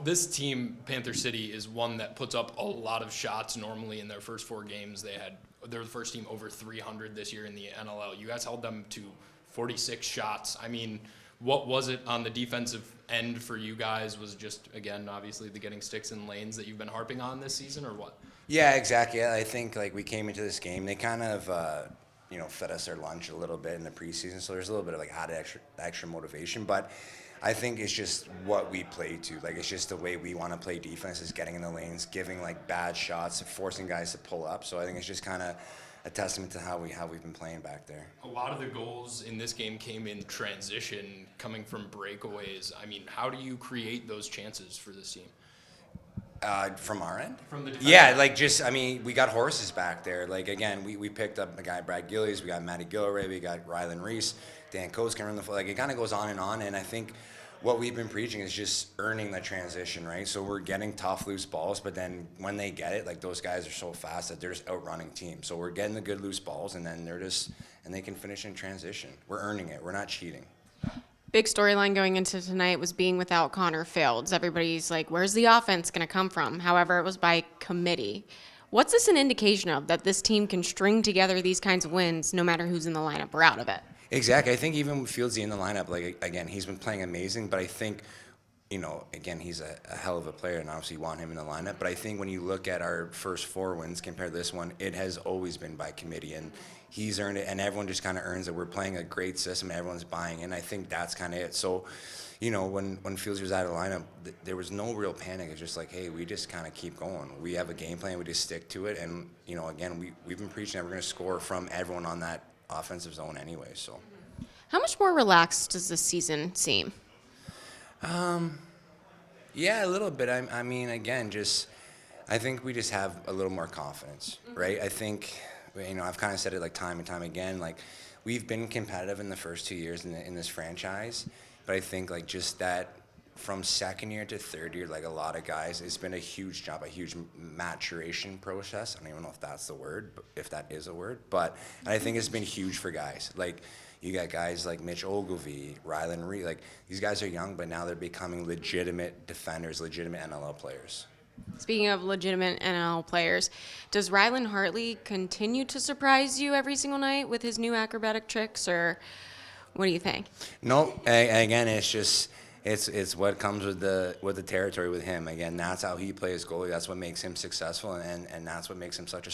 This team, Panther City, is one that puts up a lot of shots normally in their first 4 games. They're the first team over 300 this year in the NLL. You guys held them to 46 shots. I mean, what was it on the defensive end for you guys? Was it just, again, obviously the getting sticks in lanes that you've been harping on this season, or what? Yeah, exactly. I think like we came into this game, they kind of fed us our lunch a little bit in the preseason, so there's a little bit of like added extra motivation. But I think it's just what we play to. Like it's just the way we want to play defense is getting in the lanes, giving like bad shots, forcing guys to pull up. So I think it's just kind of a testament to how we've been playing back there. A lot of the goals in this game came in transition, coming from breakaways. I mean, how do you create those chances for this team? From our end? From the defense? Yeah, like just, I mean, we got horses back there. Like, again, we picked up the guy Brad Gillies, we got Matty Gilroy, we got Rylan Reese, Dan Coates can run the floor. Like, it kind of goes on, and I think what we've been preaching is just earning the transition, right? So we're getting tough, loose balls, but then when they get it, like, those guys are so fast that they're just outrunning teams. So we're getting the good loose balls, and then they can finish in transition. We're earning it. We're not cheating. Big storyline going into tonight was being without Connor Fields. Everybody's like, where's the offense going to come from? However, it was by committee. What's this an indication of, that this team can string together these kinds of wins no matter who's in the lineup or out of it? Exactly. I think even with Fieldsy in the lineup, like, again, he's been playing amazing, but I think, again, he's a hell of a player, and obviously you want him in the lineup. But I think when you look at our first 4 wins compared to this one, it has always been by committee, and he's earned it, and everyone just kind of earns it. We're playing a great system, and everyone's buying in. I think that's kind of it. So, when Fieldsy was out of the lineup, there was no real panic. It's just like, hey, we just kind of keep going. We have a game plan. We just stick to it. And, again, we've been preaching that we're going to score from everyone on that offensive zone anyway. So, how much more relaxed does this season seem? Yeah, a little bit. I mean, again, I think we just have a little more confidence, right? I think, I've kind of said it like time and time again, like we've been competitive in the first 2 years in this franchise, but I think like just that from second year to third year, like a lot of guys, it's been a huge job, a huge maturation process. I don't even know if that's the word, if that is a word, but I think it's been huge for guys. Like you got guys like Mitch Ogilvie, Rylan Reed, like these guys are young, but now they're becoming legitimate defenders, legitimate NLL players. Speaking of legitimate NL players, does Rylan Hartley continue to surprise you every single night with his new acrobatic tricks, or what do you think? No, again, it's just it's what comes with the territory with him. Again, that's how he plays goalie. That's what makes him successful, and that's what makes him such a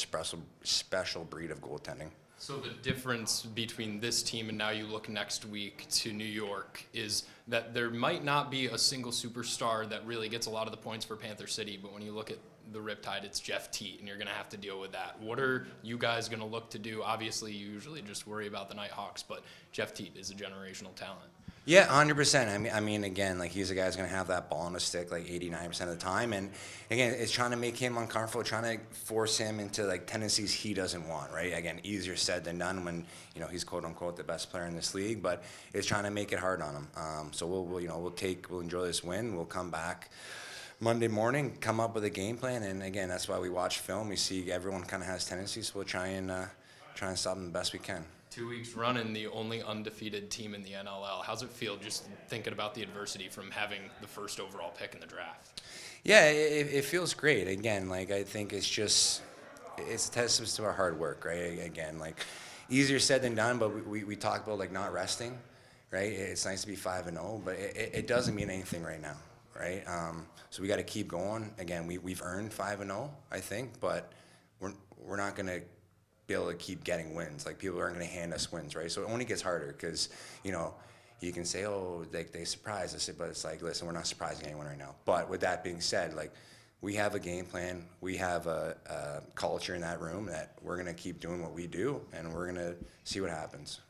special breed of goaltending. So the difference between this team and now you look next week to New York is that there might not be a single superstar that really gets a lot of the points for Panther City, but when you look at the Riptide, it's Jeff Teat, and you're going to have to deal with that. What are you guys going to look to do? Obviously, you usually just worry about the Knighthawks, but Jeff Teat is a generational talent. Yeah, 100%. I mean, again, like he's a guy who's going to have that ball on a stick like 89% of the time. And again, it's trying to make him uncomfortable, trying to force him into like tendencies he doesn't want, right? Again, easier said than done when, he's quote unquote the best player in this league, but it's trying to make it hard on him. So we'll enjoy this win. We'll come back Monday morning, come up with a game plan. And again, that's why we watch film. We see everyone kind of has tendencies. So we'll try and stop them the best we can. 2 weeks running, the only undefeated team in the NLL. How's it feel just thinking about the adversity from having the first overall pick in the draft? Yeah, it feels great. Again, like I think it's a testament to our hard work, right? Again, like easier said than done, but we talk about like not resting, right? It's nice to be 5-0, but it doesn't mean anything right now, right? So we got to keep going. Again, we've earned 5-0, I think, but we're not going to be able to keep getting wins. Like people aren't going to hand us wins, right? So it only gets harder because, you can say, oh, they surprised us, but it's like, listen, we're not surprising anyone right now. But with that being said, like we have a game plan, we have a culture in that room that we're going to keep doing what we do, and we're going to see what happens.